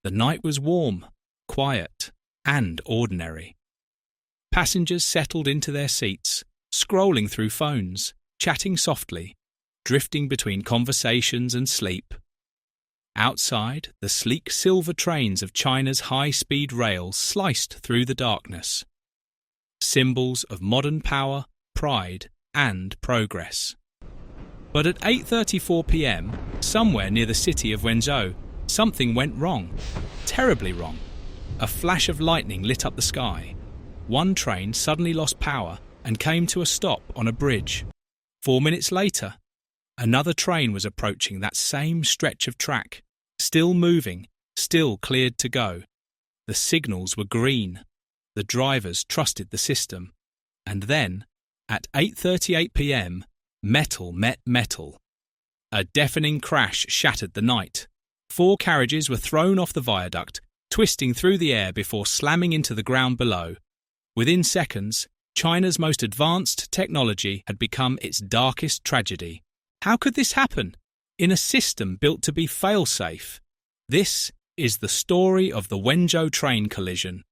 The night was warm, quiet, and ordinary. Passengers settled into their seats, scrolling through phones, chatting softly, drifting between conversations and sleep. Outside, the sleek silver trains of China's high-speed rail sliced through the darkness. Symbols of modern power, pride, and progress. But at 8:34 p.m., somewhere near the city of Wenzhou, something went wrong. Terribly wrong. A flash of lightning lit up the sky. One train suddenly lost power and came to a stop on a bridge. 4 minutes later, another train was approaching that same stretch of track, still moving, still cleared to go. The signals were green. The drivers trusted the system. And then, at 8:38 p.m., metal met metal. A deafening crash shattered the night. 4 carriages were thrown off the viaduct, twisting through the air before slamming into the ground below. Within seconds, China's most advanced technology had become its darkest tragedy. How could this happen? In a system built to be fail-safe. This is the story of the Wenzhou train collision.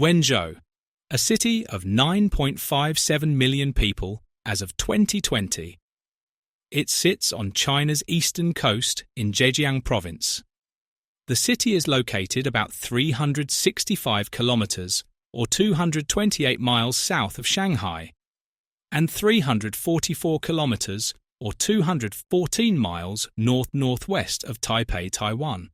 Wenzhou, a city of 9.57 million people as of 2020. It sits on China's eastern coast in Zhejiang province. The city is located about 365 kilometers or 228 miles south of Shanghai and 344 kilometers or 214 miles north-northwest of Taipei, Taiwan.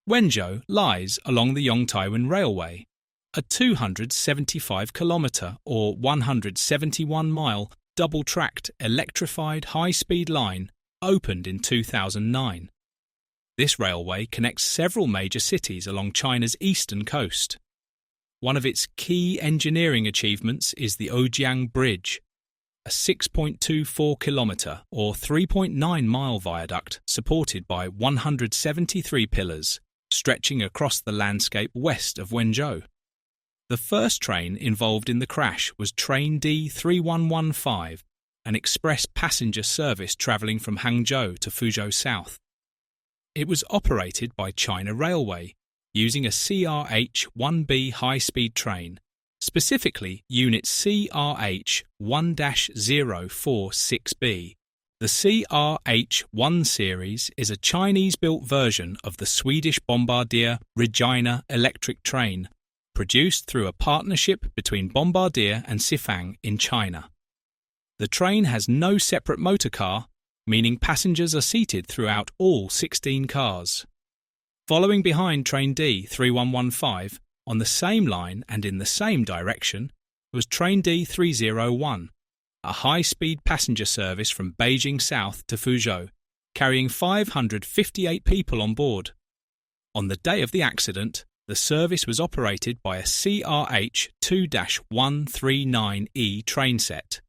Wenzhou lies along the Yongtaiwan Railway, a 275-kilometre or 171-mile double-tracked electrified high-speed line opened in 2009. This railway connects several major cities along China's eastern coast. One of its key engineering achievements is the Ojiang Bridge, a 6.24-kilometre or 3.9-mile viaduct supported by 173 pillars, stretching across the landscape west of Wenzhou. The first train involved in the crash was Train D3115, an express passenger service travelling from Hangzhou to Fuzhou South. It was operated by China Railway, using a CRH-1B high-speed train, specifically Unit CRH-1-046B. The CRH-1 series is a Chinese-built version of the Swedish Bombardier Regina electric train, produced through a partnership between Bombardier and Sifang in China. The train has no separate motor car, meaning passengers are seated throughout all 16 cars. Following behind Train D3115, on the same line and in the same direction, was Train D301, a high-speed passenger service from Beijing South to Fuzhou, carrying 558 people on board. On the day of the accident, the service was operated by a CRH-2-139E train set.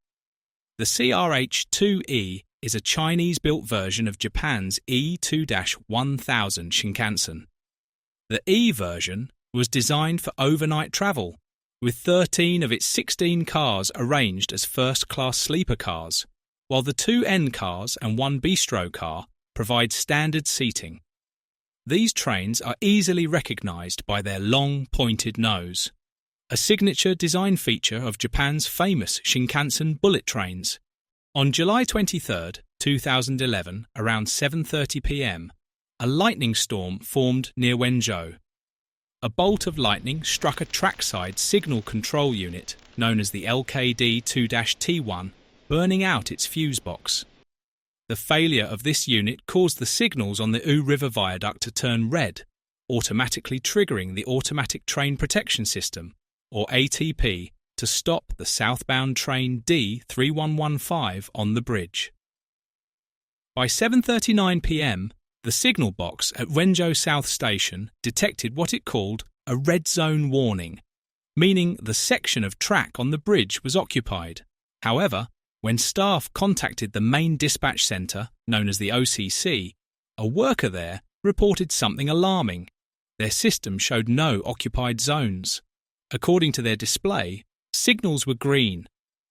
The CRH-2E is a Chinese-built version of Japan's E-2-1000 Shinkansen. The E version was designed for overnight travel, with 13 of its 16 cars arranged as first-class sleeper cars, while the 2 N cars and 1 bistro car provide standard seating. These trains are easily recognised by their long, pointed nose, a signature design feature of Japan's famous Shinkansen bullet trains. On July 23, 2011, around 7:30 p.m., a lightning storm formed near Wenzhou. A bolt of lightning struck a trackside signal control unit known as the LKD-2-T1, burning out its fuse box. The failure of this unit caused the signals on the U River Viaduct to turn red, automatically triggering the Automatic Train Protection System, or ATP, to stop the southbound train D3115 on the bridge. By 7:39 p.m, the signal box at Wenzhou South Station detected what it called a red zone warning, meaning the section of track on the bridge was occupied. However, when staff contacted the main dispatch centre, known as the OCC, a worker there reported something alarming. Their system showed no occupied zones. According to their display, signals were green,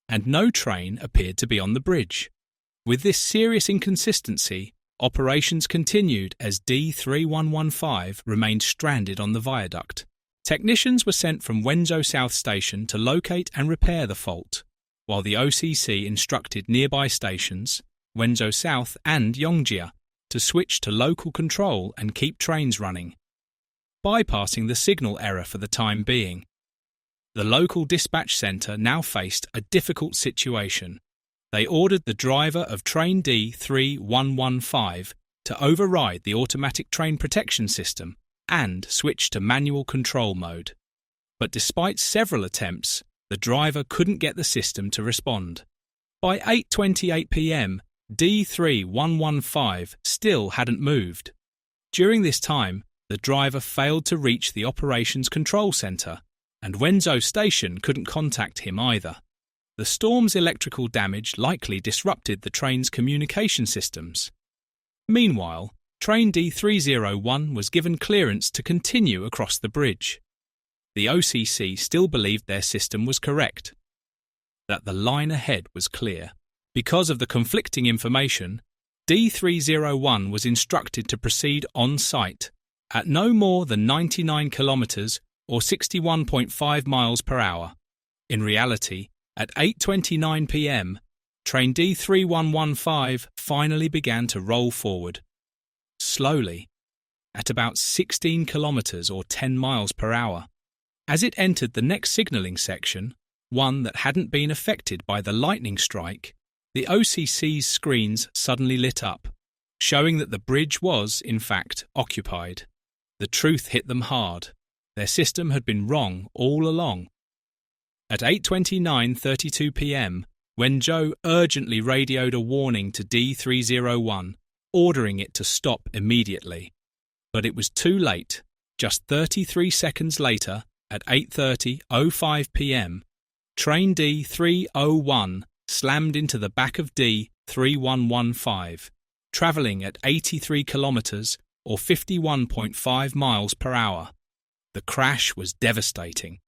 and no train appeared to be on the bridge. With this serious inconsistency, operations continued as D3115 remained stranded on the viaduct. Technicians were sent from Wenzhou South Station to locate and repair the fault, while the OCC instructed nearby stations, Wenzhou South and Yongjia, to switch to local control and keep trains running, bypassing the signal error for the time being. The local dispatch centre now faced a difficult situation. They ordered the driver of train D3115 to override the automatic train protection system and switch to manual control mode. But despite several attempts, the driver couldn't get the system to respond. By 8:28 p.m, D3115 still hadn't moved. During this time, the driver failed to reach the operations control centre, and Wenzhou Station couldn't contact him either. The storm's electrical damage likely disrupted the train's communication systems. Meanwhile, train D301 was given clearance to continue across the bridge. The OCC still believed their system was correct, that the line ahead was clear. Because of the conflicting information, D301 was instructed to proceed on site at no more than 99 kilometres or 61.5 miles per hour. In reality, at 8:29 p.m, train D3115 finally began to roll forward. Slowly, at about 16 kilometres or 10 miles per hour. As it entered the next signalling section, one that hadn't been affected by the lightning strike, the OCC's screens suddenly lit up, showing that the bridge was, in fact, occupied. The truth hit them hard. Their system had been wrong all along. At 8:29:32 p.m, Wenzhou urgently radioed a warning to D301, ordering it to stop immediately. But it was too late. Just 33 seconds later, at 8:30:05 p.m, train D301 slammed into the back of D3115, travelling at 83 kilometres or 51.5 miles per hour. The crash was devastating.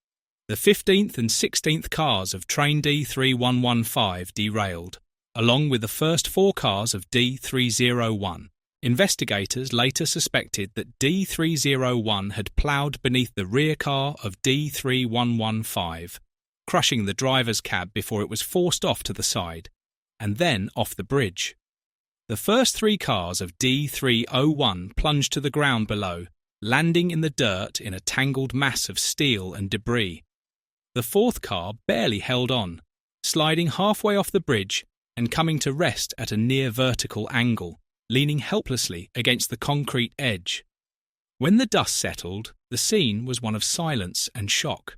The 15th and 16th cars of train D3115 derailed, along with the first 4 cars of D301. Investigators later suspected that D301 had ploughed beneath the rear car of D3115, crushing the driver's cab before it was forced off to the side, and then off the bridge. The first 3 cars of D301 plunged to the ground below, landing in the dirt in a tangled mass of steel and debris. The 4th car barely held on, sliding halfway off the bridge and coming to rest at a near vertical angle, leaning helplessly against the concrete edge. When the dust settled, the scene was one of silence and shock.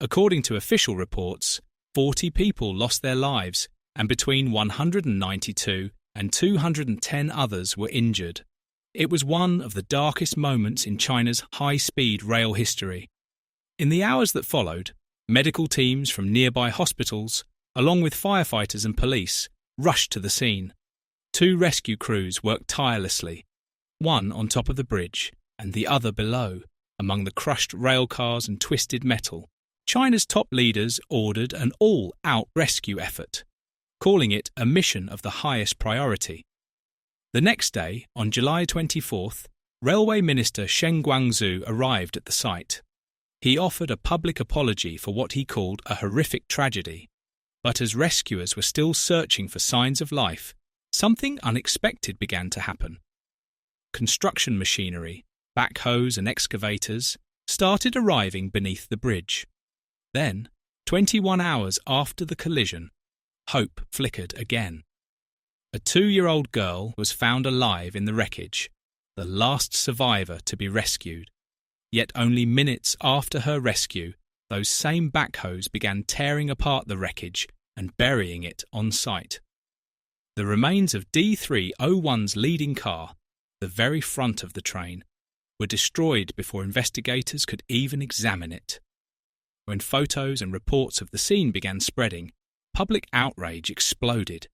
According to official reports, 40 people lost their lives, and between 192 and 210 others were injured. It was one of the darkest moments in China's high-speed rail history. In the hours that followed, medical teams from nearby hospitals, along with firefighters and police, rushed to the scene. 2 rescue crews worked tirelessly, one on top of the bridge and the other below, among the crushed rail cars and twisted metal. China's top leaders ordered an all-out rescue effort, calling it a mission of the highest priority. The next day, on July 24th, Railway Minister Shen Guangzhou arrived at the site. He offered a public apology for what he called a horrific tragedy. But as rescuers were still searching for signs of life, something unexpected began to happen. Construction machinery, backhoes and excavators, started arriving beneath the bridge. Then, 21 hours after the collision, hope flickered again. A 2-year-old girl was found alive in the wreckage, the last survivor to be rescued. Yet only minutes after her rescue, those same backhoes began tearing apart the wreckage and burying it on site. The remains of D301's leading car, the very front of the train, were destroyed before investigators could even examine it. When photos and reports of the scene began spreading, public outrage exploded.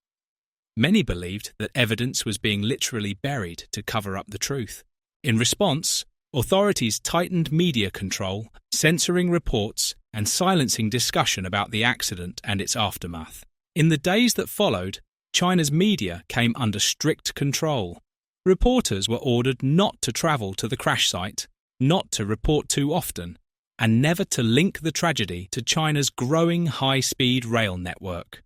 Many believed that evidence was being literally buried to cover up the truth. In response, authorities tightened media control, censoring reports and silencing discussion about the accident and its aftermath. In the days that followed, China's media came under strict control. Reporters were ordered not to travel to the crash site, not to report too often, and never to link the tragedy to China's growing high-speed rail network.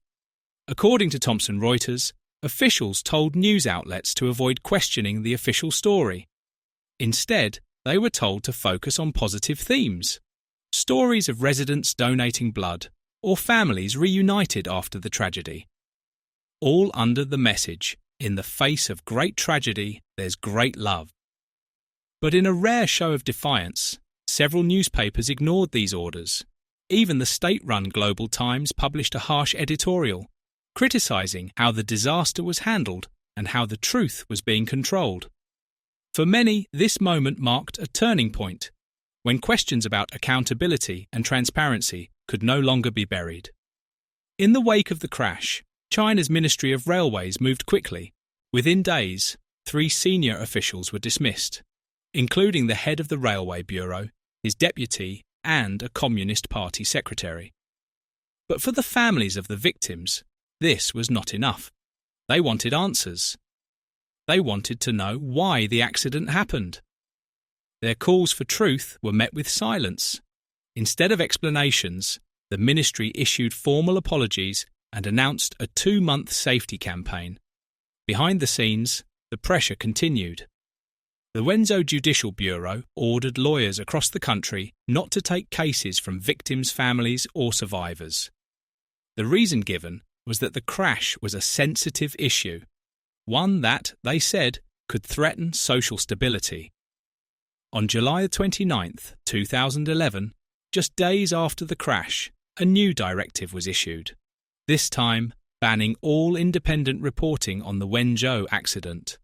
According to Thomson Reuters, officials told news outlets to avoid questioning the official story. Instead, they were told to focus on positive themes. Stories of residents donating blood, or families reunited after the tragedy. All under the message, in the face of great tragedy, there's great love. But in a rare show of defiance, several newspapers ignored these orders. Even the state-run Global Times published a harsh editorial, criticising how the disaster was handled and how the truth was being controlled. For many, this moment marked a turning point, when questions about accountability and transparency could no longer be buried. In the wake of the crash, China's Ministry of Railways moved quickly. Within days, 3 senior officials were dismissed, including the head of the Railway Bureau, his deputy, and a Communist Party secretary. But for the families of the victims, this was not enough. They wanted answers. They wanted to know why the accident happened. Their calls for truth were met with silence. Instead of explanations, the ministry issued formal apologies and announced a 2-month safety campaign. Behind the scenes, the pressure continued. The Wenzhou Judicial Bureau ordered lawyers across the country not to take cases from victims' families or survivors. The reason given was that the crash was a sensitive issue, one that, they said, could threaten social stability. On July 29, 2011, just days after the crash, a new directive was issued, this time banning all independent reporting on the Wenzhou accident.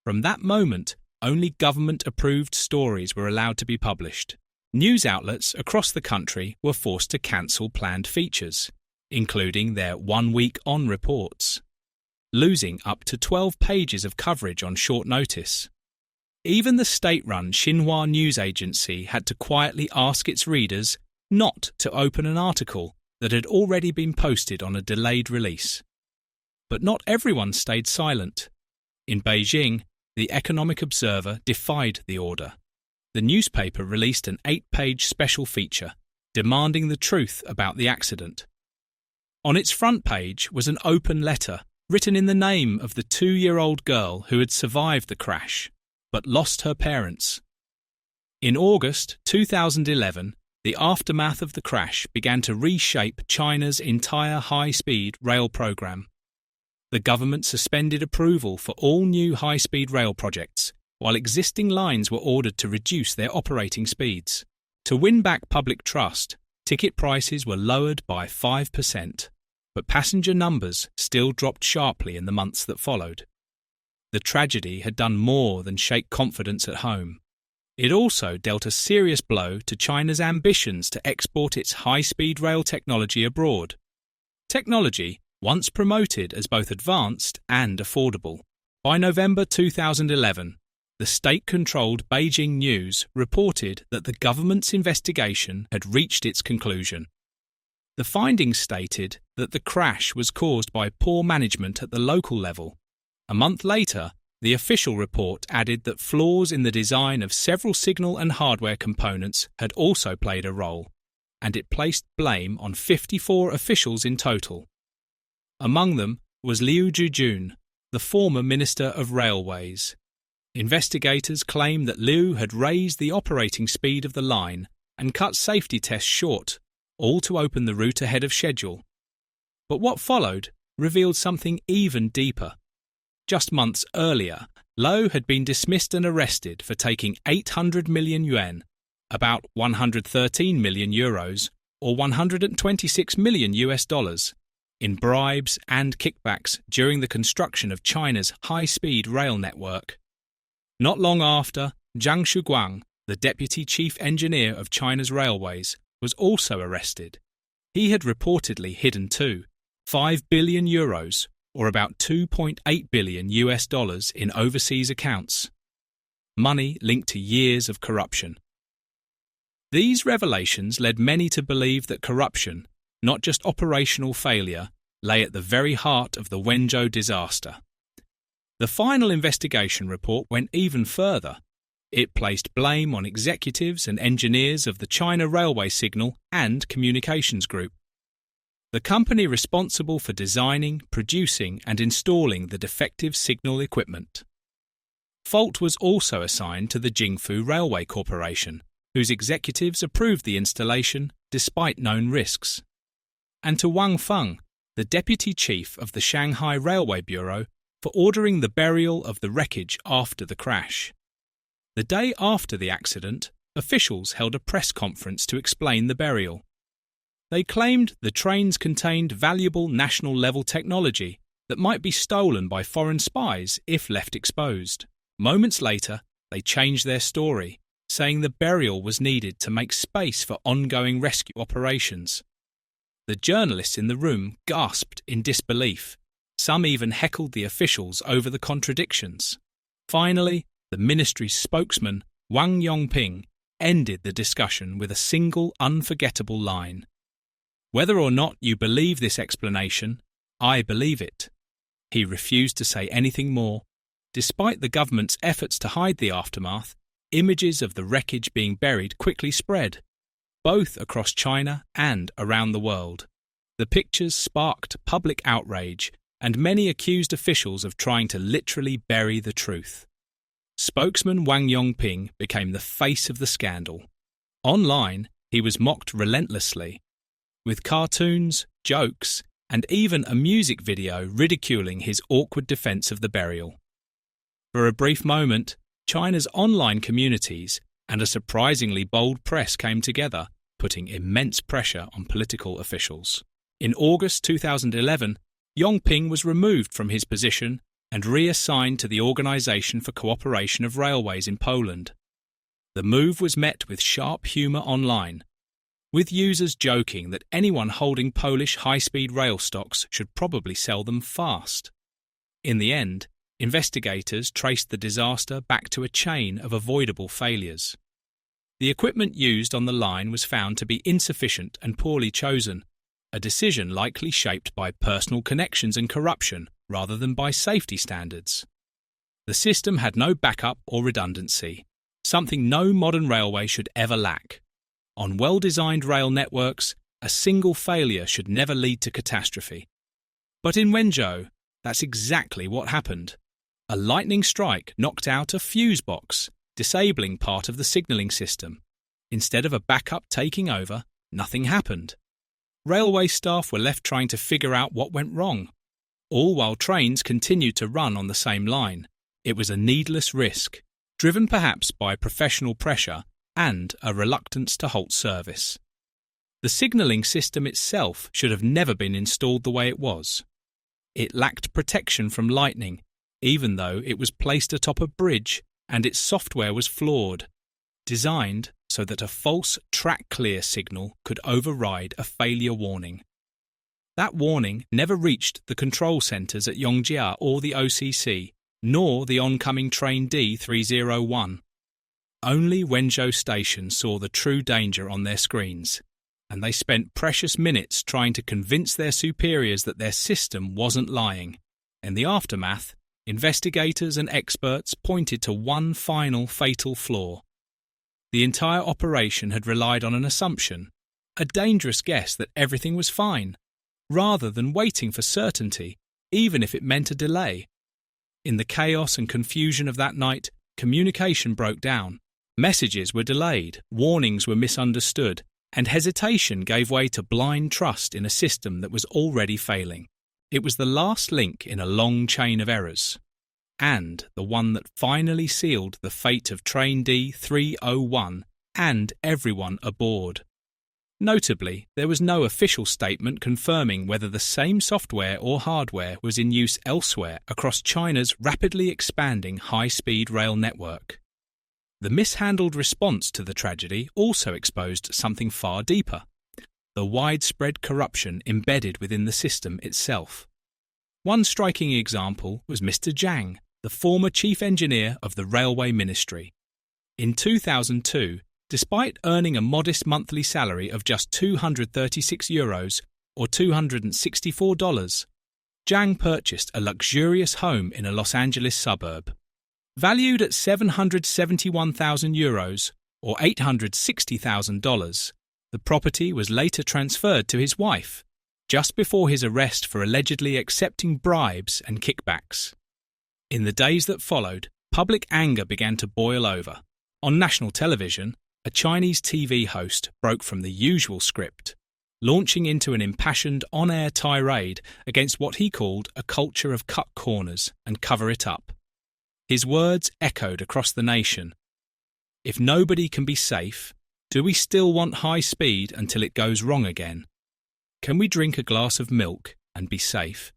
From that moment, only government-approved stories were allowed to be published. News outlets across the country were forced to cancel planned features, including their one-week-on reports, losing up to 12 pages of coverage on short notice. Even the state-run Xinhua news agency had to quietly ask its readers not to open an article that had already been posted on a delayed release. But not everyone stayed silent. In Beijing, the Economic Observer defied the order. The newspaper released an 8-page special feature, demanding the truth about the accident. On its front page was an open letter written in the name of the 2-year-old girl who had survived the crash, but lost her parents. In August 2011, the aftermath of the crash began to reshape China's entire high-speed rail program. The government suspended approval for all new high-speed rail projects, while existing lines were ordered to reduce their operating speeds. To win back public trust, ticket prices were lowered by 5%, but passenger numbers still dropped sharply in the months that followed. The tragedy had done more than shake confidence at home. It also dealt a serious blow to China's ambitions to export its high-speed rail technology abroad. Technology once promoted as both advanced and affordable. By November 2011, the state-controlled Beijing News reported that the government's investigation had reached its conclusion. The findings stated that the crash was caused by poor management at the local level. A month later, the official report added that flaws in the design of several signal and hardware components had also played a role, and it placed blame on 54 officials in total. Among them was Liu Zhijun, the former Minister of Railways. Investigators claim that Liu had raised the operating speed of the line and cut safety tests short, all to open the route ahead of schedule. But what followed revealed something even deeper. Just months earlier, Liu had been dismissed and arrested for taking 800 million yuan, about 113 million euros, or 126 million US dollars, in bribes and kickbacks during the construction of China's high-speed rail network. Not long after, Zhang Shuguang, the deputy chief engineer of China's railways, was also arrested. He had reportedly hidden too, 5 billion euros, or about 2.8 billion US dollars in overseas accounts. Money linked to years of corruption. These revelations led many to believe that corruption, not just operational failure, lay at the very heart of the Wenzhou disaster. The final investigation report went even further. It placed blame on executives and engineers of the China Railway Signal and Communications Group, the company responsible for designing, producing and installing the defective signal equipment. Fault was also assigned to the Jingfu Railway Corporation, whose executives approved the installation despite known risks, and to Wang Feng, the deputy chief of the Shanghai Railway Bureau, for ordering the burial of the wreckage after the crash. The day after the accident, officials held a press conference to explain the burial. They claimed the trains contained valuable national-level technology that might be stolen by foreign spies if left exposed. Moments later, they changed their story, saying the burial was needed to make space for ongoing rescue operations. The journalists in the room gasped in disbelief. Some even heckled the officials over the contradictions. Finally, the ministry's spokesman, Wang Yongping, ended the discussion with a single unforgettable line. "Whether or not you believe this explanation, I believe it." He refused to say anything more. Despite the government's efforts to hide the aftermath, images of the wreckage being buried quickly spread, both across China and around the world. The pictures sparked public outrage, and many accused officials of trying to literally bury the truth. Spokesman Wang Yongping became the face of the scandal. Online, he was mocked relentlessly, with cartoons, jokes, and even a music video ridiculing his awkward defense of the burial. For a brief moment, China's online communities and a surprisingly bold press came together, putting immense pressure on political officials. In August 2011, Yongping was removed from his position and reassigned to the Organisation for Cooperation of Railways in Poland. The move was met with sharp humour online, with users joking that anyone holding Polish high-speed rail stocks should probably sell them fast. In the end, investigators traced the disaster back to a chain of avoidable failures. The equipment used on the line was found to be insufficient and poorly chosen, a decision likely shaped by personal connections and corruption rather than by safety standards. The system had no backup or redundancy, something no modern railway should ever lack. On well-designed rail networks, a single failure should never lead to catastrophe. But in Wenzhou, that's exactly what happened. A lightning strike knocked out a fuse box, disabling part of the signalling system. Instead of a backup taking over, nothing happened. Railway staff were left trying to figure out what went wrong, all while trains continued to run on the same line. It was a needless risk, driven perhaps by professional pressure and a reluctance to halt service. The signalling system itself should have never been installed the way it was. It lacked protection from lightning, even though it was placed atop a bridge and its software was flawed, designed so that a false track clear signal could override a failure warning. That warning never reached the control centres at Yongjia or the OCC, nor the oncoming train D301. Only Wenzhou Station saw the true danger on their screens, and they spent precious minutes trying to convince their superiors that their system wasn't lying. In the aftermath, investigators and experts pointed to one final fatal flaw. The entire operation had relied on an assumption, a dangerous guess that everything was fine, rather than waiting for certainty, even if it meant a delay. In the chaos and confusion of that night, communication broke down. Messages were delayed, warnings were misunderstood, and hesitation gave way to blind trust in a system that was already failing. It was the last link in a long chain of errors, and the one that finally sealed the fate of Train D301 and everyone aboard. Notably, there was no official statement confirming whether the same software or hardware was in use elsewhere across China's rapidly expanding high-speed rail network. The mishandled response to the tragedy also exposed something far deeper: the widespread corruption embedded within the system itself. One striking example was Mr. Zhang, the former chief engineer of the Railway Ministry. In 2002, despite earning a modest monthly salary of just €236 or $264, Zhang purchased a luxurious home in a Los Angeles suburb. Valued at €771,000 or $860,000, the property was later transferred to his wife, just before his arrest for allegedly accepting bribes and kickbacks. In the days that followed, public anger began to boil over. On national television, a Chinese TV host broke from the usual script, launching into an impassioned on-air tirade against what he called a culture of cut corners and cover it up. His words echoed across the nation. If nobody can be safe, do we still want high speed until it goes wrong again? Can we drink a glass of milk and be safe?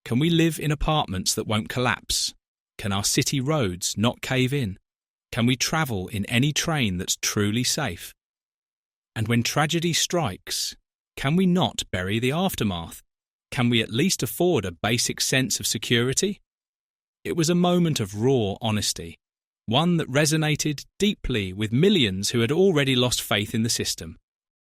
Can we live in apartments that won't collapse? Can our city roads not cave in? Can we travel in any train that's truly safe? And when tragedy strikes, can we not bury the aftermath? Can we at least afford a basic sense of security? It was a moment of raw honesty, one that resonated deeply with millions who had already lost faith in the system.